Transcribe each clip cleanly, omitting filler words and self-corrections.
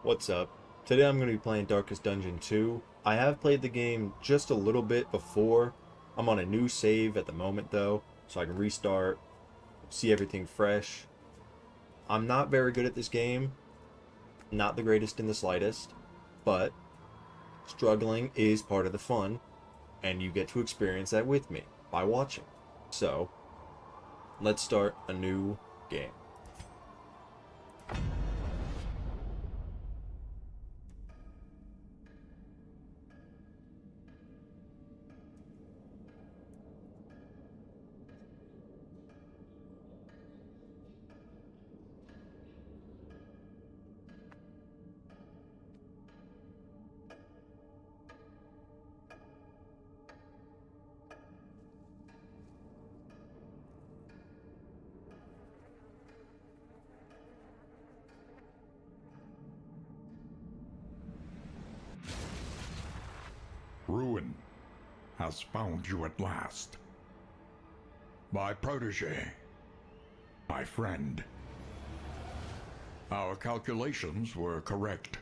What's up? Today I'm going to be playing Darkest Dungeon 2. I have played the game just a little bit before. I'm on a new save at the moment though, so I can restart, see everything fresh. I'm not very good at this game, not the greatest in the slightest, but struggling is part of the fun, and you get to experience that with me by watching. So, let's start a new game. Ruin has found you at last. My protege. My friend. Our calculations were correct.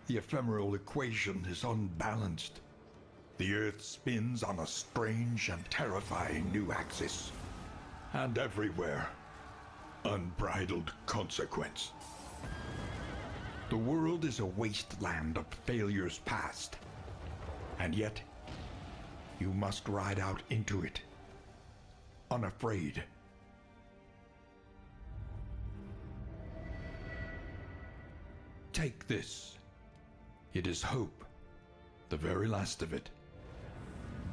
The ephemeral equation is unbalanced. The Earth spins on a strange and terrifying new axis. And everywhere, unbridled consequence. The world is a wasteland of failures past. And yet, you must ride out into it, unafraid. Take this. It is hope, the very last of it.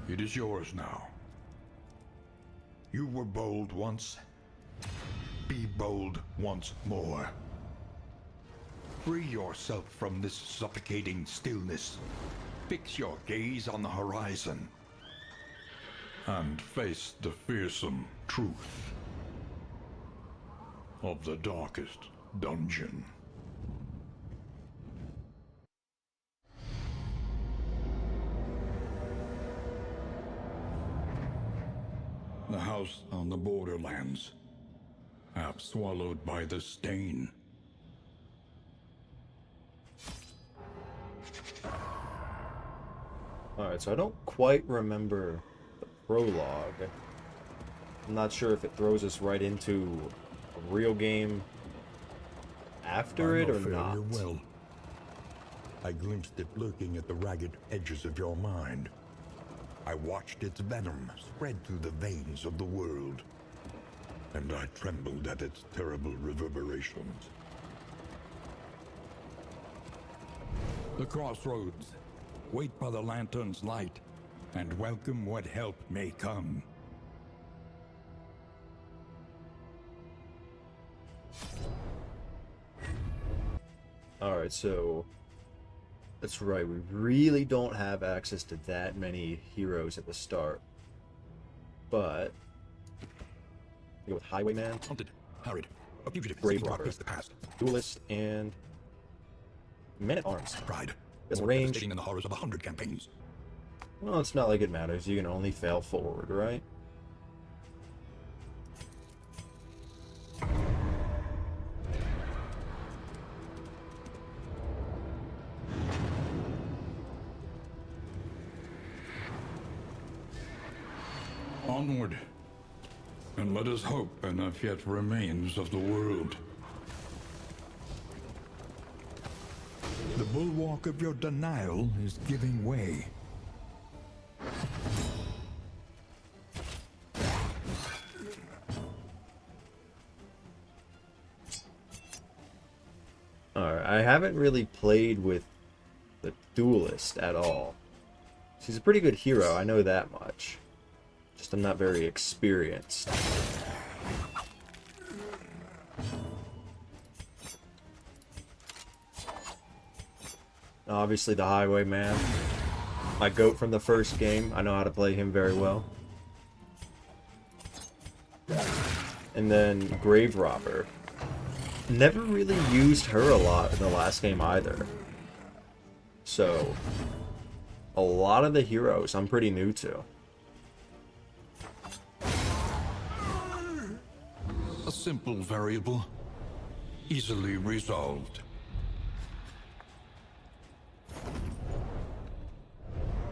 It is yours now. You were bold once. Be bold once more. Free yourself from this suffocating stillness. Fix your gaze on the horizon. And face the fearsome truth of the darkest dungeon. The house on the borderlands, half swallowed by the stain. Alright, so I don't quite remember the prologue. I'm not sure if it throws us right into a real game after it or not. Well, I glimpsed it lurking at the ragged edges of your mind. I watched its venom spread through the veins of the world, and I trembled at its terrible reverberations. The crossroads. Wait by the lantern's light, and welcome what help may come. Alright, so that's right, we really don't have access to that many heroes at the start. But go with Highwayman, Hunted, harried, a fugitive, Grave seeking to Robber, outpace the past. Duelist, and Man-at-Arms. Pride, That's more range. devastating than the horrors of 100 campaigns. Well, it's not like it matters. You can only fail forward, right? Onward, and let us hope enough yet remains of the world. The bulwark of your denial is giving way. Alright, I haven't really played with the Duelist at all. She's a pretty good hero, I know that much. Just I'm not very experienced. Obviously the Highwayman. My goat from the first game. I know how to play him very well. And then Grave Robber. Never really used her a lot in the last game either. So, a lot of the heroes I'm pretty new to. A simple variable, easily resolved.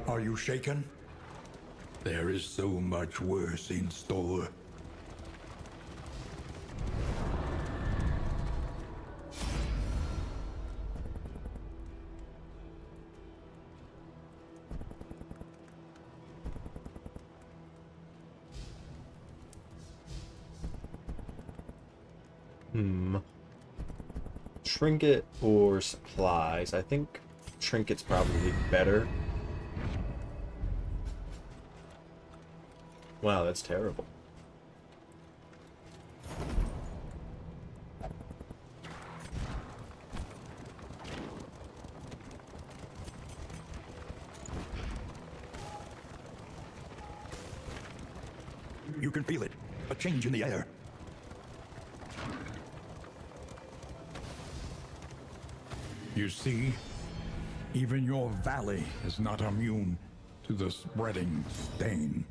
Are you shaken? There is so much worse in store. Trinket or supplies? I think trinket's probably better. Wow, that's terrible. You can feel it. A change in the air. You see, even your valley is not immune to the spreading stain.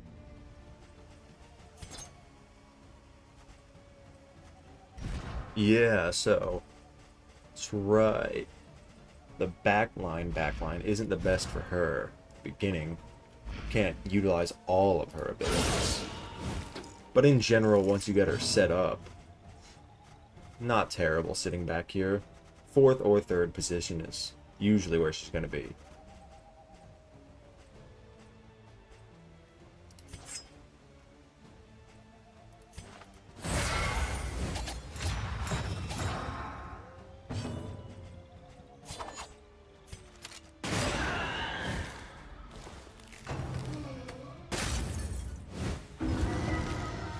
Yeah, so that's right. The backline isn't the best for her. Beginning, can't utilize all of her abilities. But in general, once you get her set up, not terrible sitting back here. Fourth or third position is usually where she's going to be.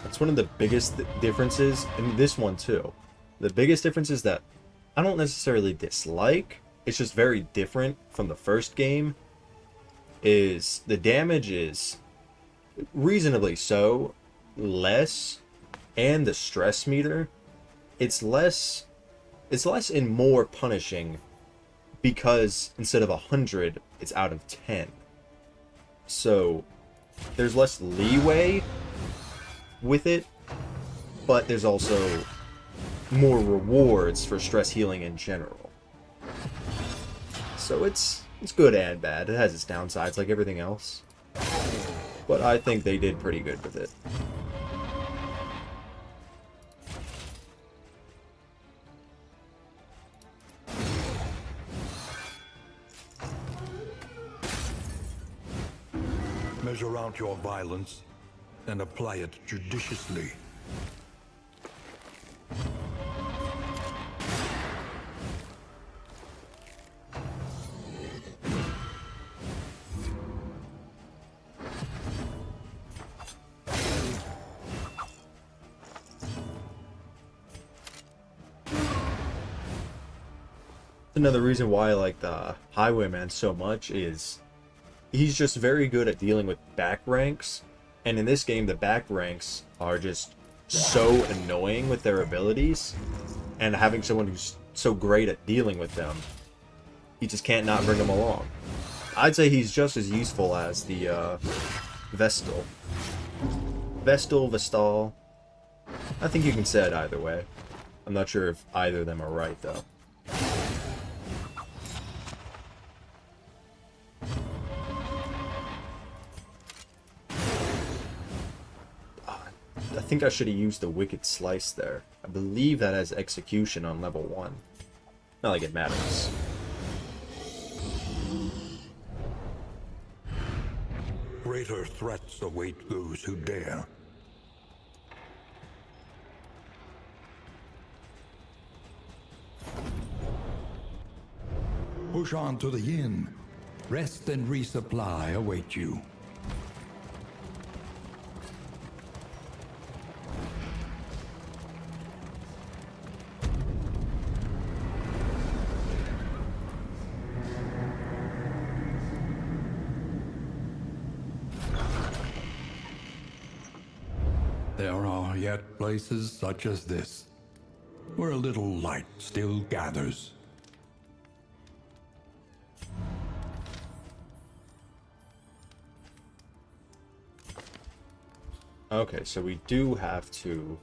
That's one of the biggest differences, and this one too. The biggest difference is that I don't necessarily dislike, it's just very different from the first game, is the damage is reasonably so less, and the stress meter, it's less and more punishing because instead of 100, it's out of 10. So there's less leeway with it, but there's also more rewards for stress healing in general. So it's good and bad. It has its downsides like everything else. But I think they did pretty good with it. Measure out your violence and apply it judiciously. Another reason why I like the Highwayman so much is he's just very good at dealing with back ranks, and in this game the back ranks are just so annoying with their abilities, and having someone who's so great at dealing with them, you just can't not bring them along. I'd say he's just as useful as the Vestal. Vestal. I think you can say it either way. I'm not sure if either of them are right though. I think I should have used the Wicked Slice there. I believe that has execution on level 1. Not like it matters. Greater threats await those who dare. Push on to the inn. Rest and resupply await you. There are yet places such as this, where a little light still gathers. Okay, so we do have to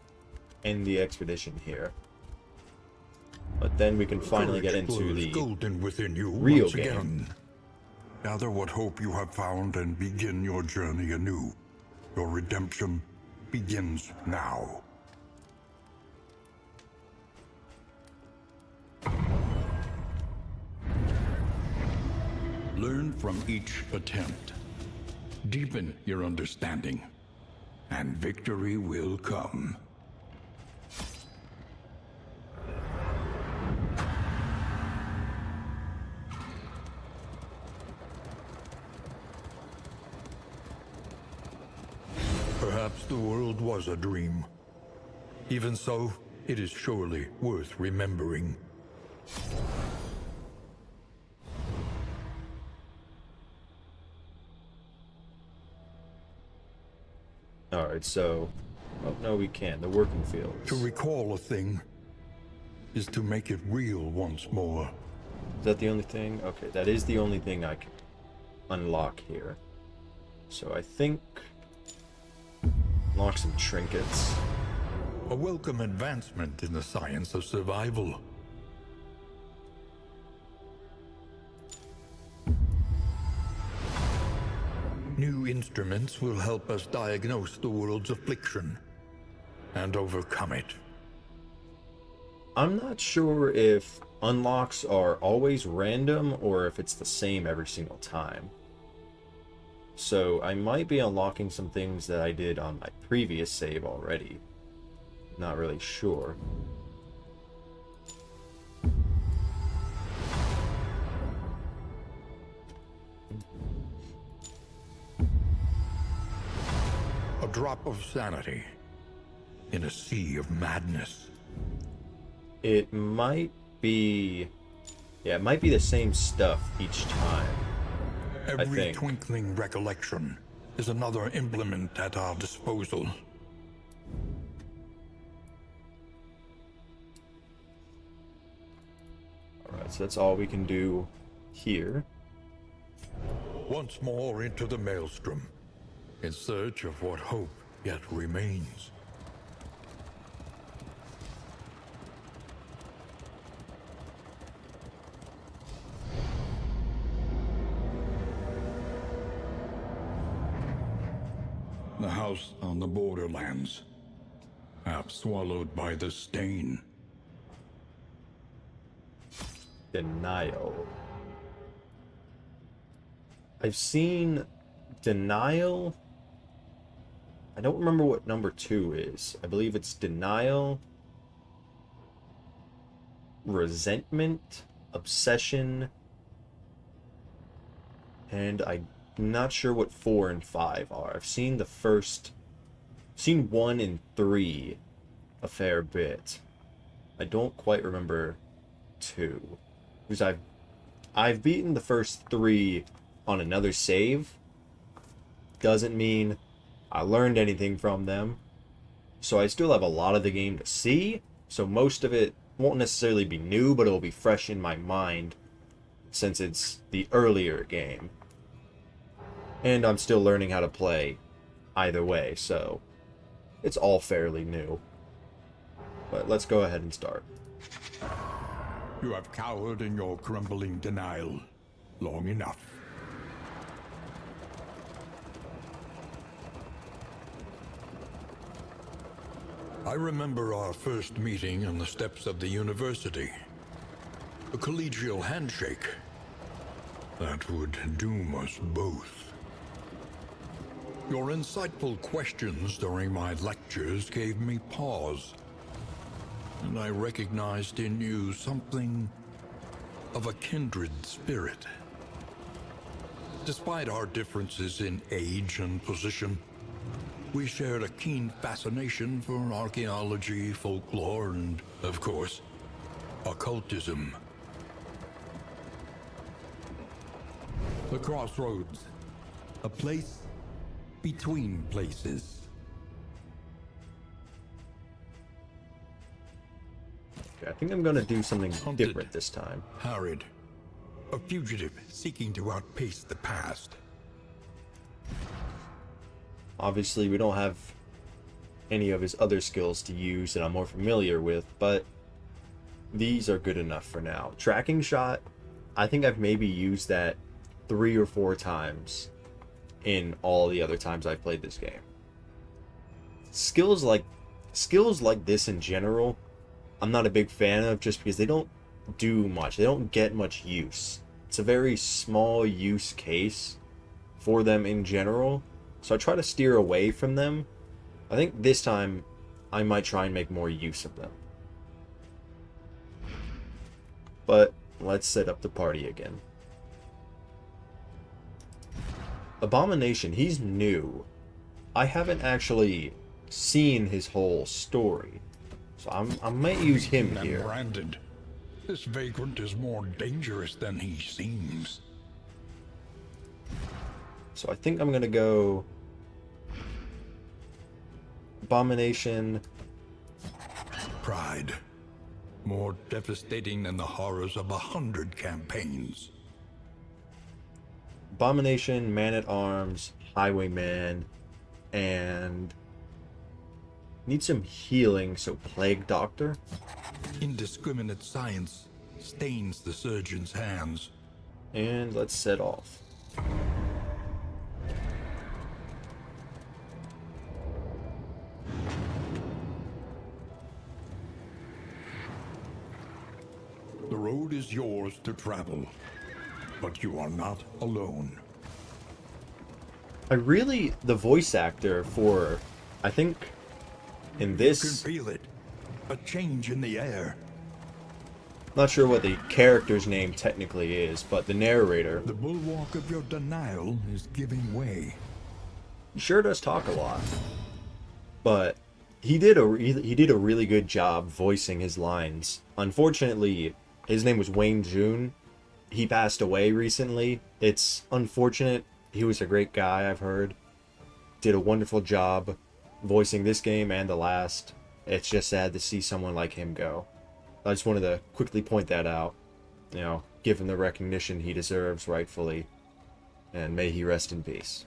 end the expedition here. But then we can finally get into the golden within you real once game. again. Gather what hope you have found and begin your journey anew. Your redemption begins now. Learn from each attempt. Deepen your understanding, and victory will come. Perhaps the world was a dream. Even so, it is surely worth remembering. Alright, so... Oh, no, we can. The working fields. To recall a thing is to make it real once more. Is that the only thing? Okay, that is the only thing I can unlock here. So I think... Unlock some trinkets. A welcome advancement in the science of survival. New instruments will help us diagnose the world's affliction and overcome it. I'm not sure if unlocks are always random or if it's the same every single time. So I might be unlocking some things that I did on my previous save already. Not really sure. A drop of sanity in a sea of madness. It might be... Yeah, it might be the same stuff each time. Every twinkling recollection is another implement at our disposal. Alright, so that's all we can do here. Once more into the maelstrom, in search of what hope yet remains. The house on the borderlands, half swallowed by the stain. Denial. I've seen Denial. I don't remember what number 2 is. I believe it's Denial, Resentment, Obsession, and I'm not sure what 4 and 5 are. I've seen seen 1 and 3 a fair bit. I don't quite remember 2. Because I've beaten the first 3 on another save. Doesn't mean I learned anything from them. So I still have a lot of the game to see. So most of it won't necessarily be new, but it'll be fresh in my mind since it's the earlier game. And I'm still learning how to play either way, so it's all fairly new. But let's go ahead and start. You have cowered in your crumbling denial long enough. I remember our first meeting on the steps of the university. A collegial handshake that would doom us both. Your insightful questions during my lectures gave me pause, and I recognized in you something of a kindred spirit. Despite our differences in age and position, we shared a keen fascination for archaeology, folklore, and, of course, occultism. The Crossroads, a place between places. Okay, I think I'm gonna do something Hunted, different this time. Harried, a fugitive seeking to outpace the past. Obviously, we don't have any of his other skills to use that I'm more familiar with, but these are good enough for now. Tracking shot, I think I've maybe used that 3 or 4 times in all the other times I've played this game. Skills like this in general, I'm not a big fan of, just because they don't do much. They don't get much use. It's a very small use case for them in general, so I try to steer away from them. I think this time I might try and make more use of them. But let's set up the party again. Abomination, he's new. I haven't actually seen his whole story, so I might use him And here. Branded, this vagrant is more dangerous than he seems. So I think I'm gonna go Abomination. Pride, more devastating than the horrors of 100 campaigns. Abomination, Man-at-Arms, Highwayman, and need some healing, so Plague Doctor. Indiscriminate science stains the surgeon's hands. And let's set off. The road is yours to travel, but you are not alone. The voice actor for, I think, in You can this, feel it. A change in the air. not sure what the character's name technically is, but the narrator The bulwark of your denial is giving way. sure does talk a lot. But he did a really good job voicing his lines. Unfortunately, his name was Wayne June. He passed away recently. It's unfortunate. He was a great guy, I've heard. Did a wonderful job voicing this game and the last. It's just sad to see someone like him go. I just wanted to quickly point that out. You know, give him the recognition he deserves rightfully. And may he rest in peace.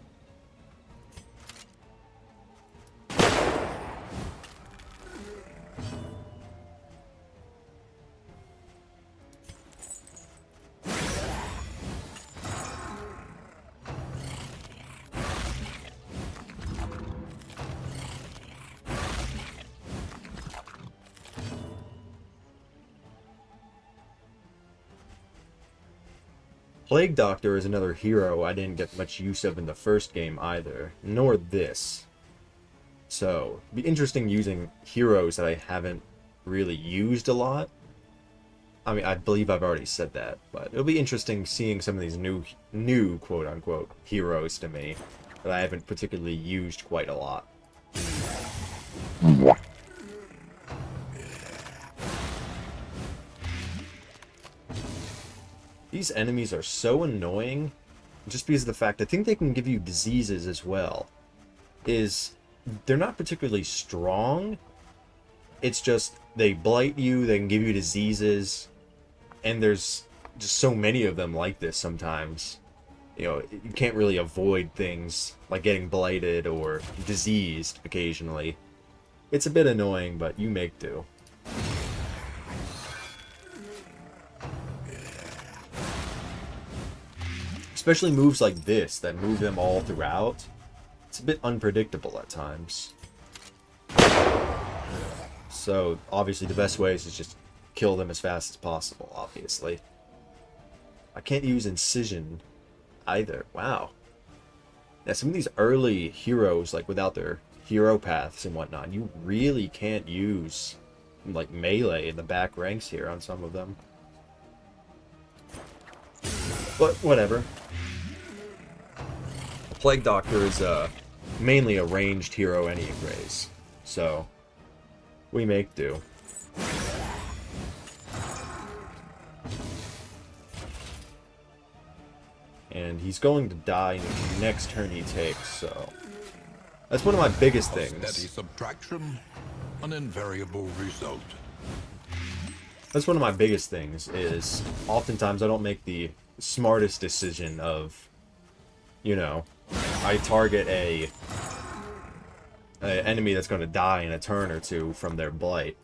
Plague Doctor is another hero I didn't get much use of in the first game either, nor this. So, it'd be interesting using heroes that I haven't really used a lot. I mean, I believe I've already said that, but it'll be interesting seeing some of these new quote-unquote heroes to me that I haven't particularly used quite a lot. These enemies are so annoying, just because of the fact I think they can give you diseases as well. They're not particularly strong. It's just they blight you, they can give you diseases, and there's just so many of them like this sometimes. You know, you can't really avoid things like getting blighted or diseased occasionally. It's a bit annoying, but you make do. Especially moves like this that move them all throughout. It's a bit unpredictable at times. So, obviously the best way is to just kill them as fast as possible, obviously. I can't use Incision either. Wow. Yeah, some of these early heroes, like without their hero paths and whatnot, you really can't use like melee in the back ranks here on some of them. But whatever. Plague Doctor is mainly a ranged hero anyways, so we make do. And he's going to die in the next turn he takes, so that's one of my biggest Steady things. subtraction, an invariable result. That's one of my biggest things, is oftentimes I don't make the smartest decision of, you know, I target a enemy that's going to die in a turn or two from their blight,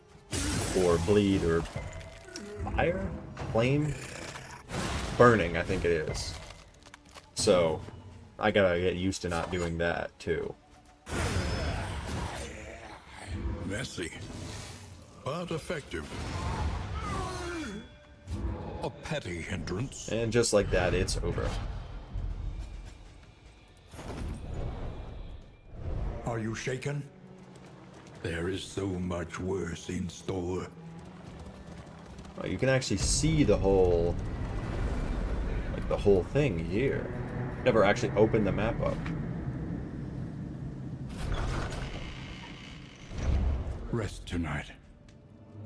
or bleed, or fire? Flame? Burning, I think it is. So, I gotta get used to not doing that, too. Messy, but effective. A petty hindrance. And just like that, it's over. Are you shaken? There is so much worse in store. You can actually see the whole... like, the whole thing here. Never actually opened the map up. Rest tonight,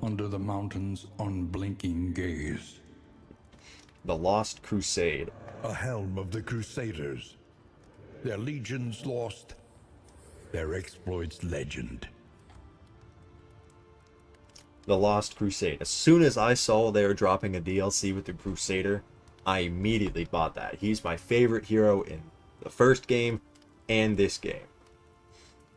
under the mountain's unblinking gaze. The Lost Crusade. A helm of the Crusaders. Their legions lost, their exploits legend. The Lost Crusade. As soon as I saw they were dropping a DLC with the Crusader, I immediately bought that. He's my favorite hero in the first game and this game.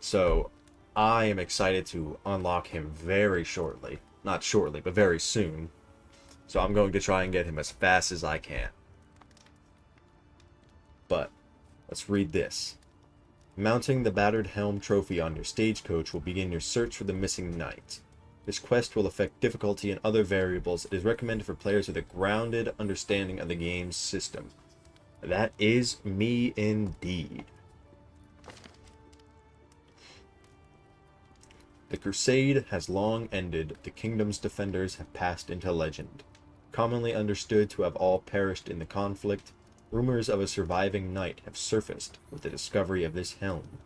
So, I am excited to unlock him very shortly. Not shortly, but very soon. So I'm going to try and get him as fast as I can. But, let's read this. Mounting the battered helm trophy on your stagecoach will begin your search for the missing knight. This quest will affect difficulty and other variables. It is recommended for players with a grounded understanding of the game's system. That is me indeed. The Crusade has long ended. The kingdom's defenders have passed into legend. Commonly understood to have all perished in the conflict, rumors of a surviving knight have surfaced with the discovery of this helm.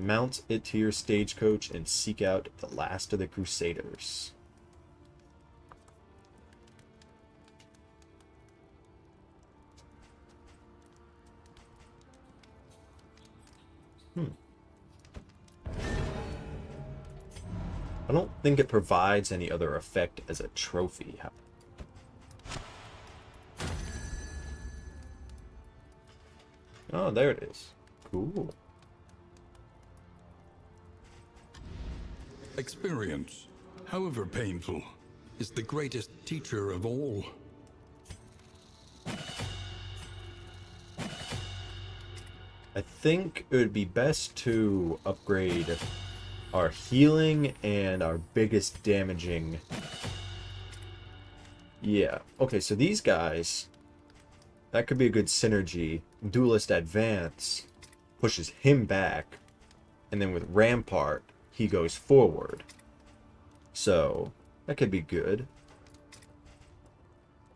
Mount it to your stagecoach and seek out the last of the Crusaders. I don't think it provides any other effect as a trophy. Oh, there it is. Cool. Experience, however painful, is the greatest teacher of all. I think it would be best to upgrade our healing and our biggest damaging. Yeah. Okay, so these guys, that could be a good synergy. Duelist Advance pushes him back, and then with Rampart, he goes forward. So, that could be good.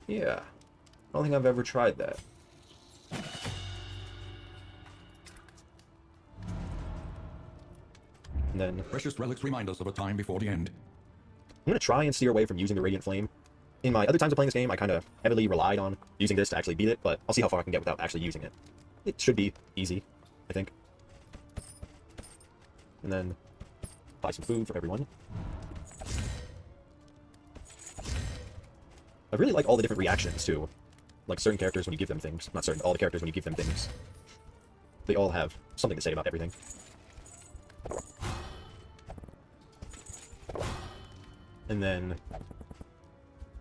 Yeah. I don't think I've ever tried that. And then Precious relics remind us of a time before the end. I'm going to try and steer away from using the Radiant Flame. In my other times of playing this game, I kind of heavily relied on using this to actually beat it, but I'll see how far I can get without actually using it. It should be easy, I think. And then buy some food for everyone. I really like all the different reactions, too. Like certain characters when you give them things. Not certain, all the characters when you give them things. They all have something to say about everything. And then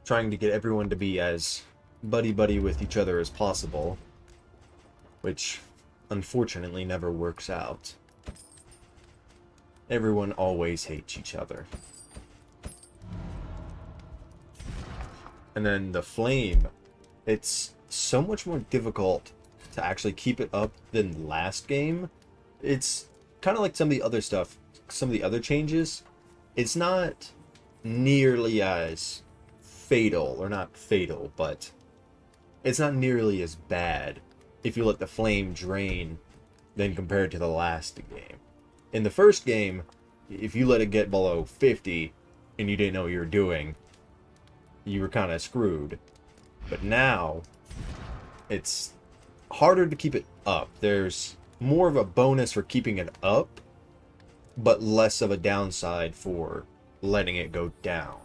trying to get everyone to be as buddy-buddy with each other as possible, which unfortunately never works out. Everyone always hates each other. And then the flame, it's so much more difficult to actually keep it up than the last game. It's kind of like some of the other stuff, some of the other changes. It's not nearly as fatal, or not fatal, but it's not nearly as bad if you let the flame drain than compared to the last game. In the first game, if you let it get below 50 and you didn't know what you were doing, you were kind of screwed. But now, it's harder to keep it up. There's more of a bonus for keeping it up, but less of a downside for letting it go down.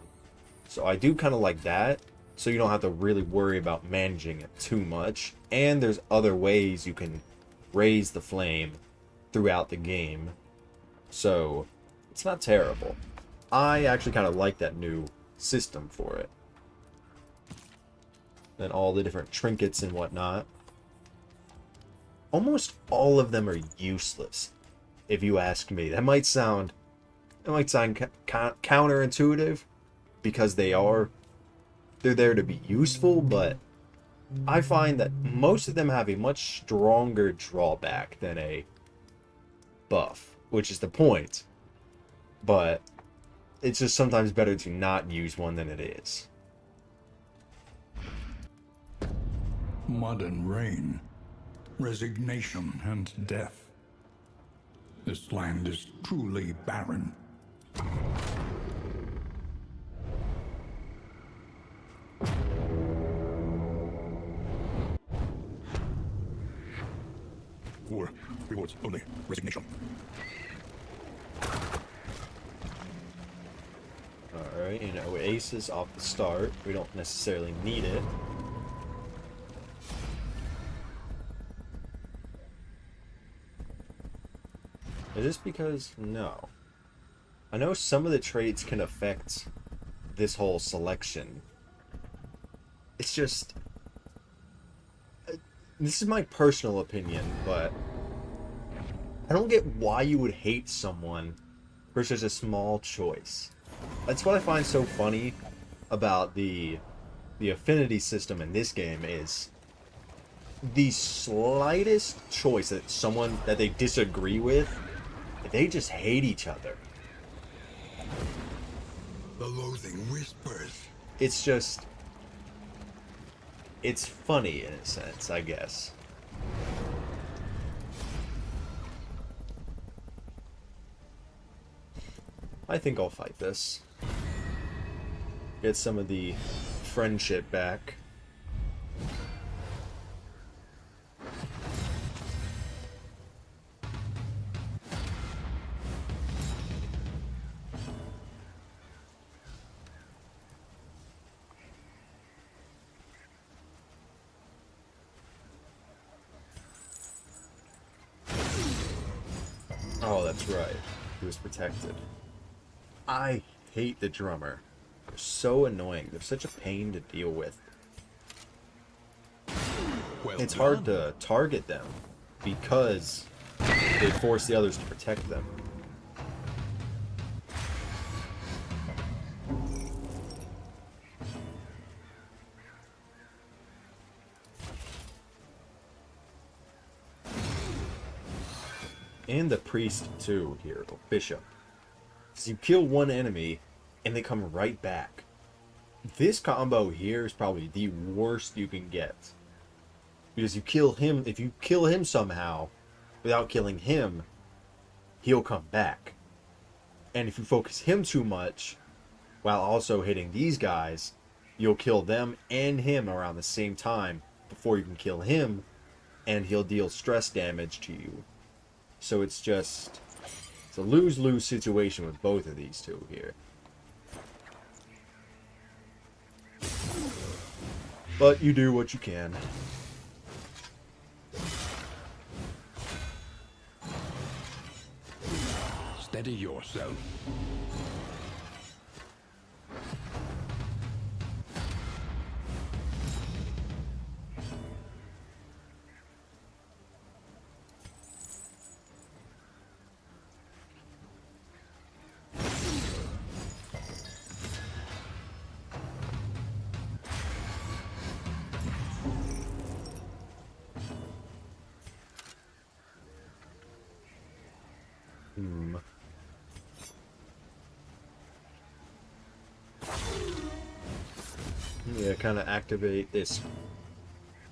So I do kind of like that, so you don't have to really worry about managing it too much. And there's other ways you can raise the flame throughout the game, so it's not terrible. I actually kind of like that new system for it. Then all the different trinkets and whatnot. almost all of them are useless, if you ask me. It might sound counterintuitive, because they're there to be useful, but I find that most of them have a much stronger drawback than a buff, which is the point. But it's just sometimes better to not use one than it is. Mud and rain, resignation and death. This land is truly barren. For rewards only, resignation. Alright, aces off the start. We don't necessarily need it. Is this because... No. I know some of the traits can affect this whole selection. It's just... This is my personal opinion, but... I don't get why you would hate someone for such a small choice. That's what I find so funny about the affinity system in this game is the slightest choice that they disagree with, they just hate each other. The loathing whispers. It's just... It's funny in a sense, I guess. I think I'll fight this. Get some of the friendship back. Oh, that's right. He was protected. I hate the drummer. They're so annoying. They're such a pain to deal with. Well It's done. hard to target them because they force the others to protect them. And the priest too here, or bishop. So you kill one enemy and they come right back. This combo here is probably the worst you can get. Because you kill him, if you kill him somehow without killing him, he'll come back. And if you focus him too much while also hitting these guys, you'll kill them and him around the same time before you can kill him, and he'll deal stress damage to you. So it's a lose-lose situation with both of these two here. But you do what you can. Steady yourself. Yeah, kind of activate this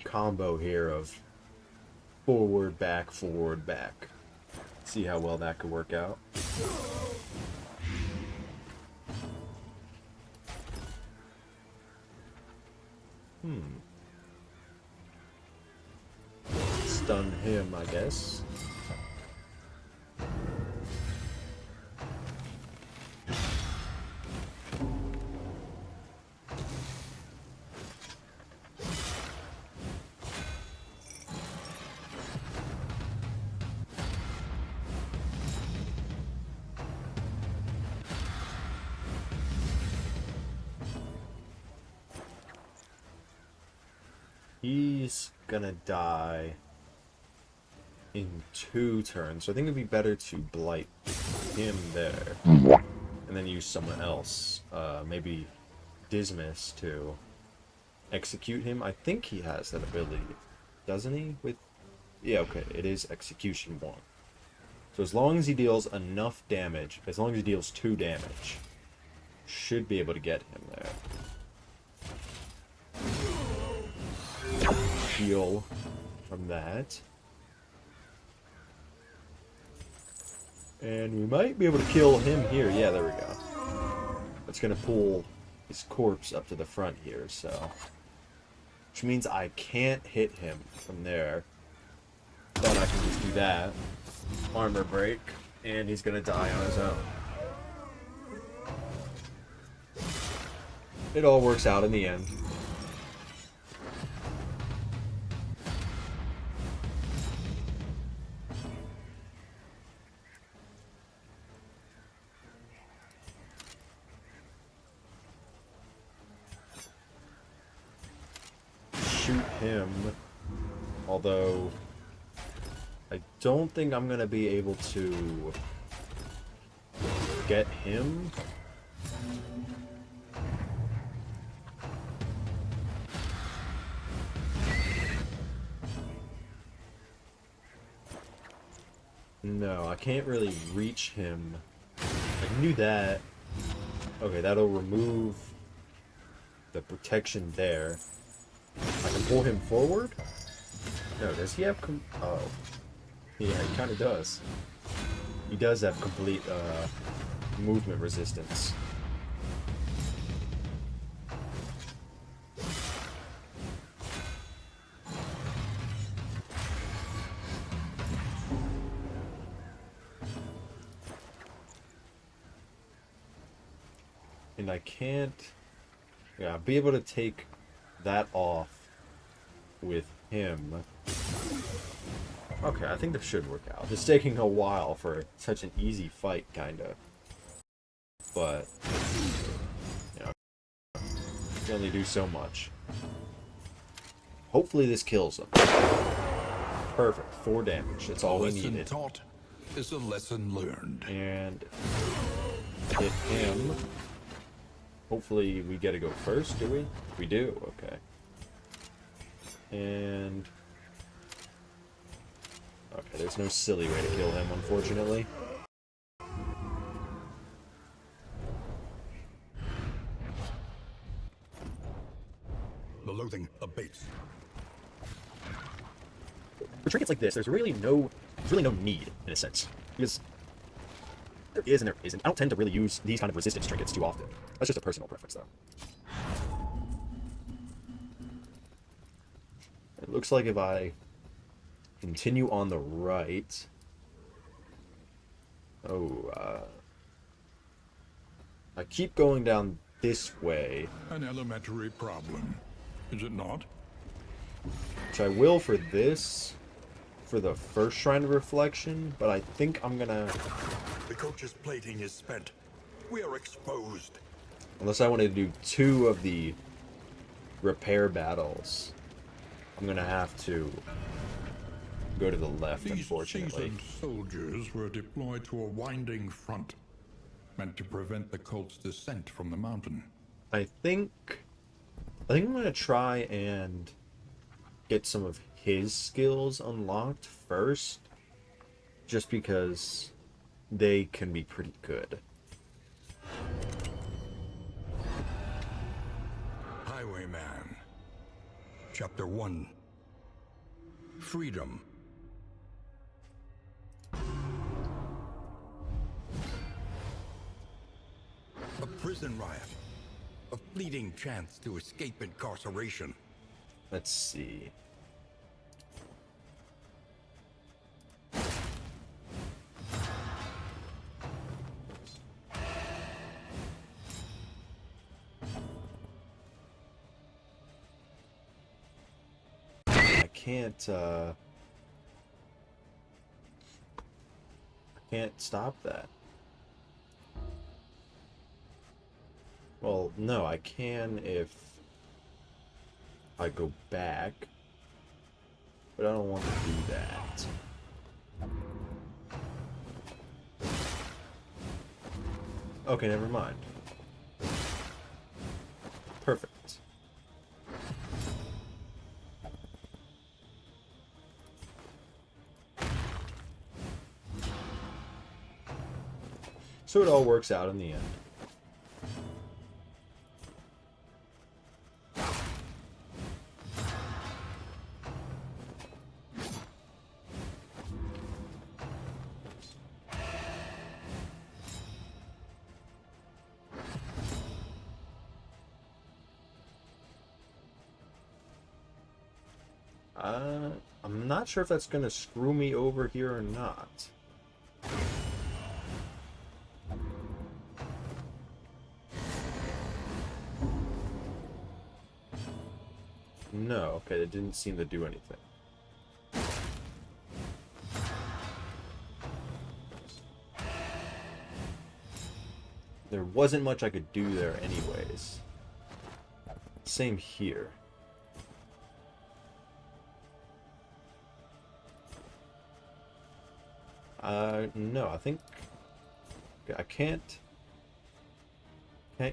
combo here of forward, back, forward, back. See how well that could work out. Stun him, I guess. He's gonna die in 2 turns, so I think it'd be better to blight him there, and then use someone else, maybe Dismas, to execute him. I think he has that ability, doesn't he? Yeah, okay, it is execution 1. So as long as he deals enough damage, as long as he deals 2 damage, should be able to get him there. Heal from that. And we might be able to kill him here. Yeah, there we go. That's gonna pull his corpse up to the front here, so... Which means I can't hit him from there. But I can just do that. Armor break. And he's gonna die on his own. It all works out in the end. Shoot him, although I don't think I'm gonna be able to get him. No, I can't really reach him. I can do that. Okay, that'll remove the protection there. I can pull him forward? No, does he have oh. Yeah, he kind of does. He does have complete movement resistance. And I can't... Yeah, be able to take that off with him. Okay, I think this should work out. It's taking a while for such an easy fight, kinda. But, you know, you can only do so much. Hopefully this kills him. Perfect, 4 damage. That's all we needed. A lesson taught is a lesson learned. And hit him. Hopefully we get to go first, do we? We do, okay. And... Okay, there's no silly way to kill him, unfortunately. The loathing abates. For trinkets like this, there's really no need, in a sense. Because there is and there isn't. I don't tend to really use these kind of resistance trinkets too often. That's just a personal preference, though. It looks like if I continue on the right... I keep going down this way. An elementary problem, is it not? Which I will for this, for the first Shrine of Reflection, but I think I'm gonna... The coach's plating is spent. We are exposed. Unless I want to do 2 of the repair battles, I'm gonna have to go to the left, unfortunately. These seasoned soldiers were deployed to a winding front, meant to prevent the cult's descent from the mountain. I think I'm gonna try and get some of his skills unlocked first, just because they can be pretty good. Highwayman. Chapter 1. Freedom. A prison riot. A fleeting chance to escape incarceration. Let's see. I can't stop that. Well, no, I can if I go back, but I don't want to do that. Okay, never mind. Perfect. So it all works out in the end. I'm not sure if that's gonna screw me over here or not. No, okay, it didn't seem to do anything. There wasn't much I could do there anyways. Same here. No, I think I can't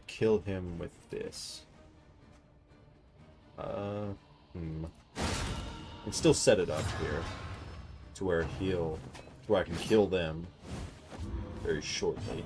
kill him with this. And still set it up here to where I can kill them very shortly.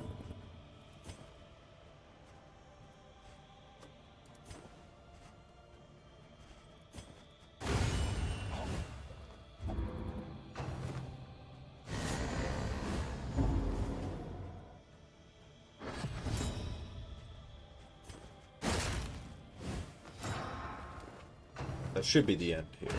That should be the end here.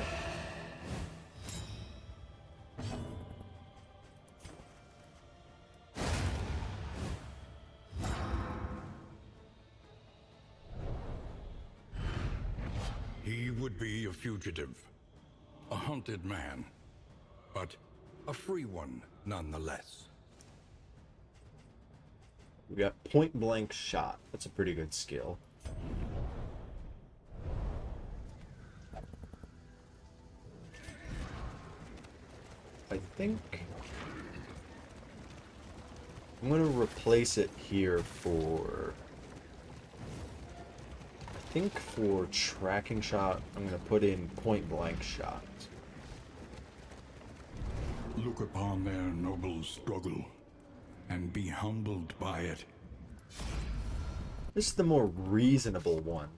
He would be a fugitive, a hunted man, but a free one nonetheless. We got point blank shot. That's a pretty good skill. I think I'm going to replace it here for... I think for tracking shot, I'm going to put in point blank shot. Look upon their noble struggle and be humbled by it. This is the more reasonable one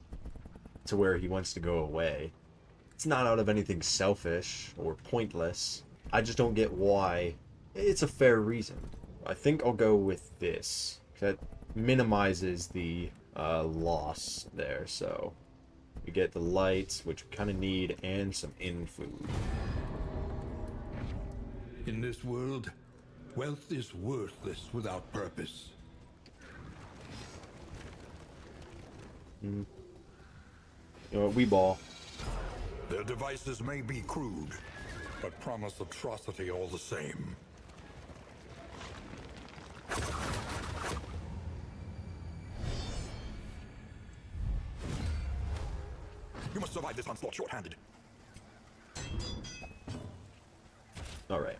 to where he wants to go away. It's not out of anything selfish or pointless. I just don't get why. It's a fair reason. I think I'll go with this. That minimizes the loss there, so we get the lights, which we kind of need, and some food. In this world, wealth is worthless without purpose. You know what, we ball. Their devices may be crude, but promise atrocity all the same. You must survive this onslaught short-handed. Alright,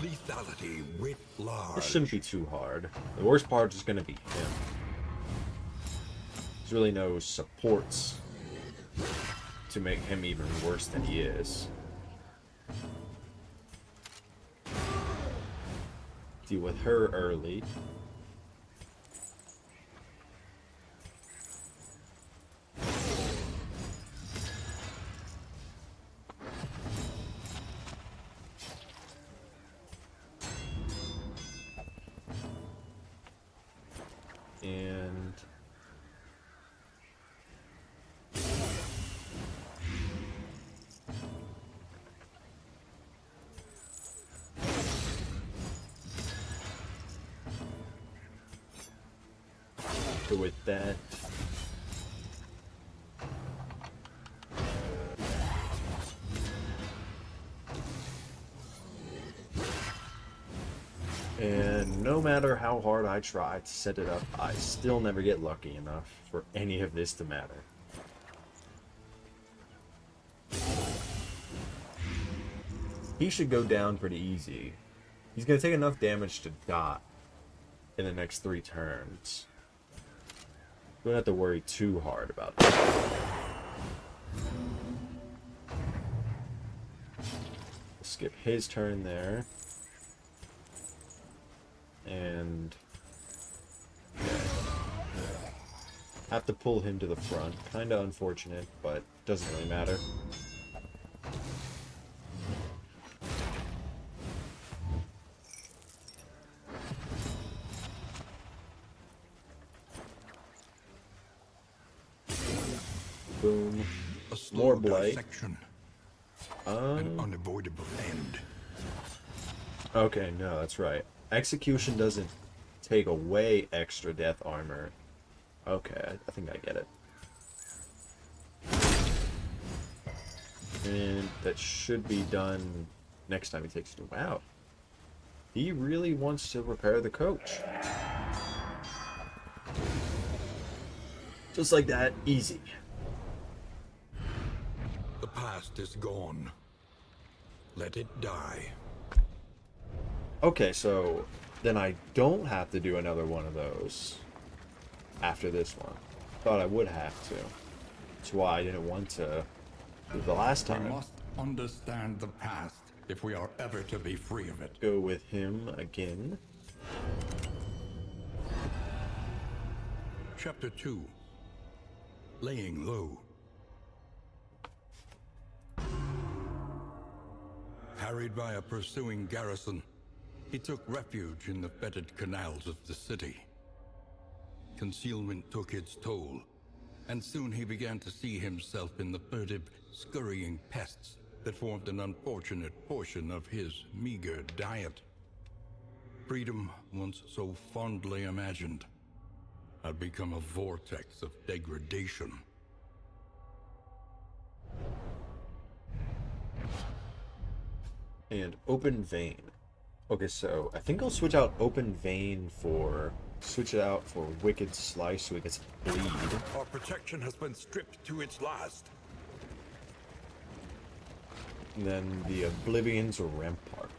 Lethality writ large. this shouldn't be too hard. The worst part is going to be him. There's really no supports to make him even worse than he is. Deal with her early. And go with that. And no matter how hard I try to set it up, I still never get lucky enough for any of this to matter. He should go down pretty easy. He's going to take enough damage to die in the next 3 turns. Don't have to worry too hard about that. Skip his turn there. And have to pull him to the front. Kind of unfortunate, but doesn't really matter. Boom. A slow More blight. dissection. An unavoidable end. Okay, no, that's right. Execution doesn't take away extra death armor. Okay, I think I get it. And that should be done next time he takes it. Wow. He really wants to repair the coach. Just like that, easy. The past is gone. Let it die. Okay, so then I don't have to do another one of those after this one. Thought I would have to. That's why I didn't want to do the last We time. must understand the past if we are ever to be free of it. Go with him again. Chapter 2. Laying Low. Harried by a pursuing garrison, he took refuge in the fetid canals of the city. Concealment took its toll, and soon he began to see himself in the furtive, scurrying pests that formed an unfortunate portion of his meager diet. Freedom, once so fondly imagined, had become a vortex of degradation. And Open Vein. Okay, so I think I'll switch out Open Vein for... Switch it out for Wicked Slice so it gets bleed. Our protection has been stripped to its last. And then the Oblivion's Rampart.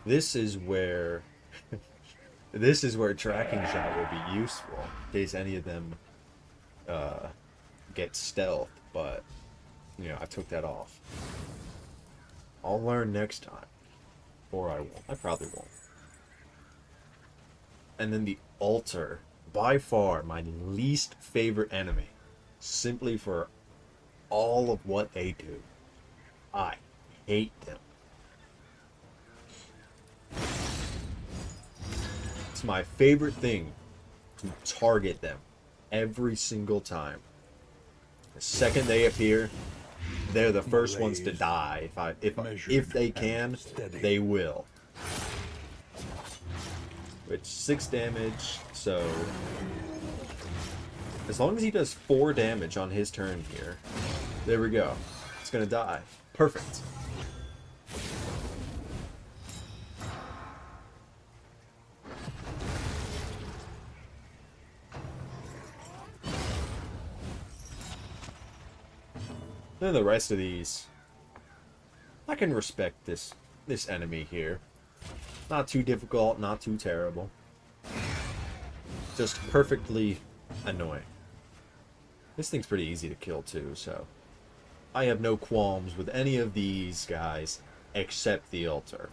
This is where this is where Tracking Shot will be useful in case any of them get stealth, but you know, I took that off. I'll learn next time. Or I won't. I probably won't. And then the Altar, by far my least favorite enemy, simply for all of what they do. I hate them. It's my favorite thing to target them every single time. The second they appear, they're the first ones to die. If they can, they will. Which 6 damage, so as long as he does 4 damage on his turn here, there we go. It's gonna die. Perfect. Then the rest of these, I can respect this enemy here. Not too difficult, not too terrible. Just perfectly annoying. This thing's pretty easy to kill too, so I have no qualms with any of these guys except the Altar.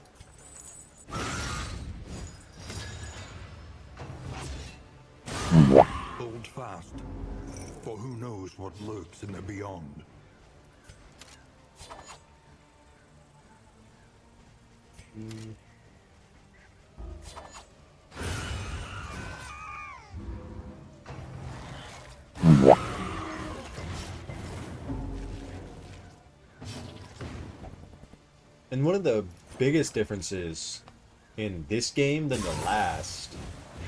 Hold fast, for who knows what lurks in the beyond. And one of the biggest differences in this game than the last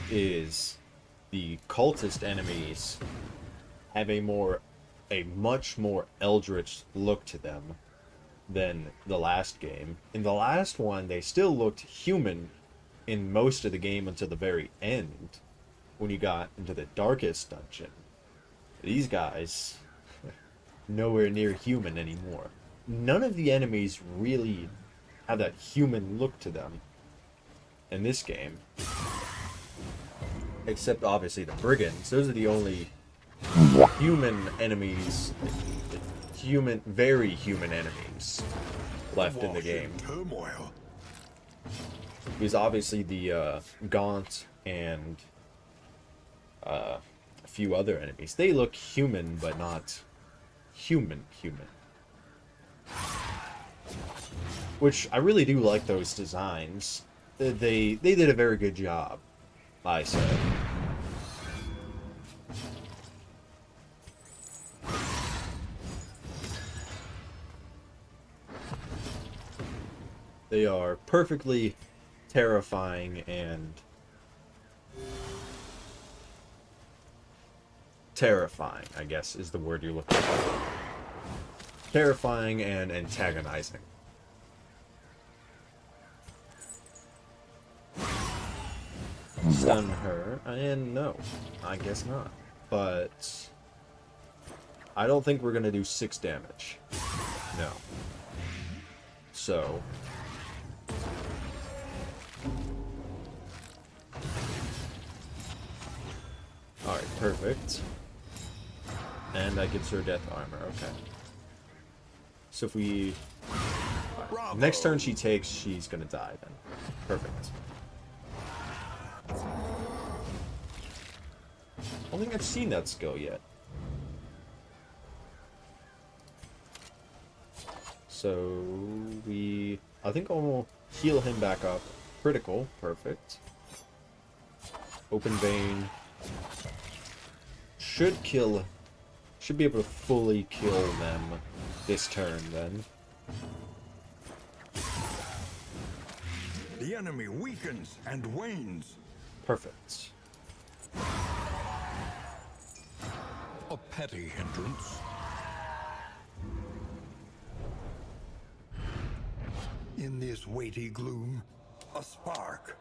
is the cultist enemies have a much more eldritch look to them. than the last game. In the last one, they still looked human in most of the game until the very end, when you got into the darkest dungeon. These guys, nowhere near human anymore. None of the enemies really have that human look to them in this game. Except, obviously, the brigands. Those are the only human enemies, very human enemies left in the game. Turmoil. Because obviously the Gaunt and a few other enemies, they look human, but not human. Which I really do like those designs. They did a very good job, I say. They are perfectly terrifying and terrifying, I guess, is the word you're looking for. Terrifying and antagonizing. Stun her, and no, I guess not. But I don't think we're gonna do 6 damage. No. So alright, perfect. And that gives her death armor, okay. So if we... next turn she takes, she's gonna die then. Perfect. I don't think I've seen that skill yet. So I think I'll heal him back up. Critical, perfect. Open vein. Should be able to fully kill them this turn then. The enemy weakens and wanes. Perfect. A petty hindrance. In this weighty gloom, a spark.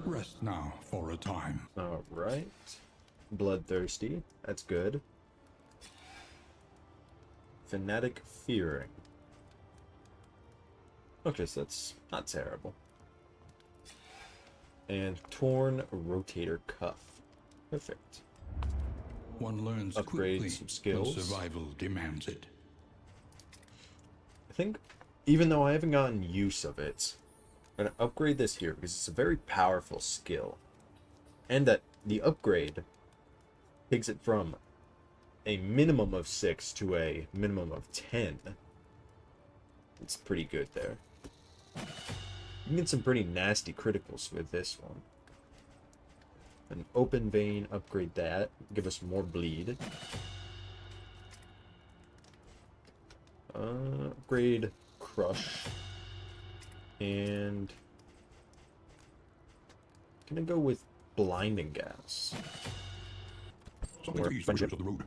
Rest now for a time. Alright. Bloodthirsty. That's good. Fanatic Fearing. Okay, so that's not terrible. And Torn Rotator Cuff. Perfect. One learns Upgrade quickly some skills. when survival demands it. I think, even though I haven't gotten use of it, I'm going to upgrade this here because it's a very powerful skill. And that the upgrade takes it from a minimum of 6 to a minimum of 10. It's pretty good there. You can get some pretty nasty criticals with this one. An open vein, upgrade that. Give us more bleed. Upgrade crush. And gonna go with blinding gas. Something Or to ease friendship. of the road.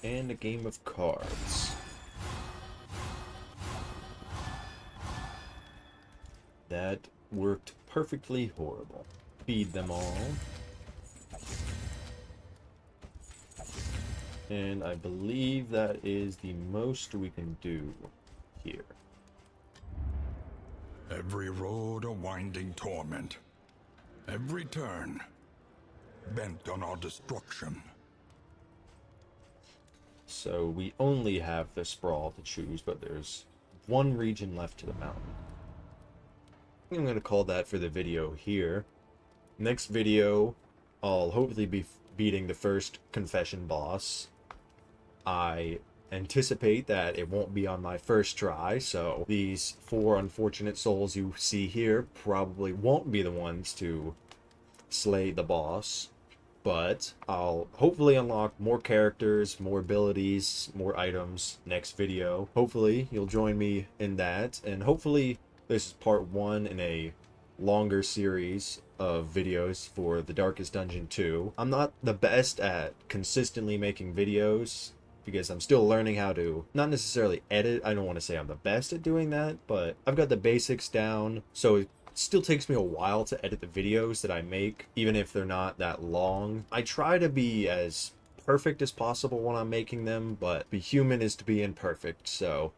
And a game of cards. That worked perfectly horrible. Feed them all. And I believe that is the most we can do here. Every road a winding torment. Every turn bent on our destruction. So we only have the Sprawl to choose, but there's one region left to the mountain. I think I'm going to call that for the video here. Next video, I'll hopefully be beating the first confession boss. I anticipate that it won't be on my first try, so these 4 unfortunate souls you see here probably won't be the ones to slay the boss. but I'll hopefully unlock more characters, more abilities, more items next video. Hopefully you'll join me in that, and hopefully this is part 1 in a longer series of videos for The Darkest Dungeon 2. I'm not the best at consistently making videos because I'm still learning how to not necessarily edit. I don't want to say I'm the best at doing that, but I've got the basics down, so it still takes me a while to edit the videos that I make, even if they're not that long. I try to be as perfect as possible when I'm making them, but be human is to be imperfect, so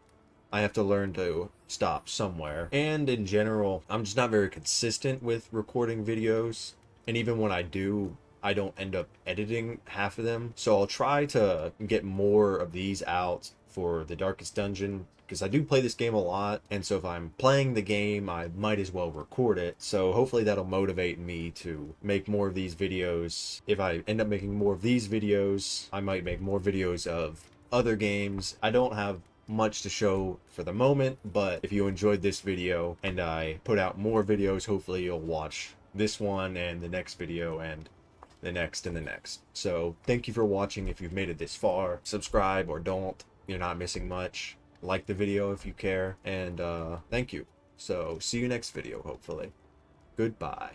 I have to learn to stop somewhere. And in general, I'm just not very consistent with recording videos, and even when I do, I don't end up editing half of them. So I'll try to get more of these out for The Darkest Dungeon, because I do play this game a lot, and so if I'm playing the game, I might as well record it. So hopefully that'll motivate me to make more of these videos. If I end up making more of these videos, I might make more videos of other games. I don't have much to show for the moment, but if you enjoyed this video and I put out more videos, hopefully you'll watch this one and the next video and the next and the next. So thank you for watching. If you've made it this far, subscribe or don't, you're not missing much. Like the video if you care, and thank you. So see you next video, hopefully. Goodbye.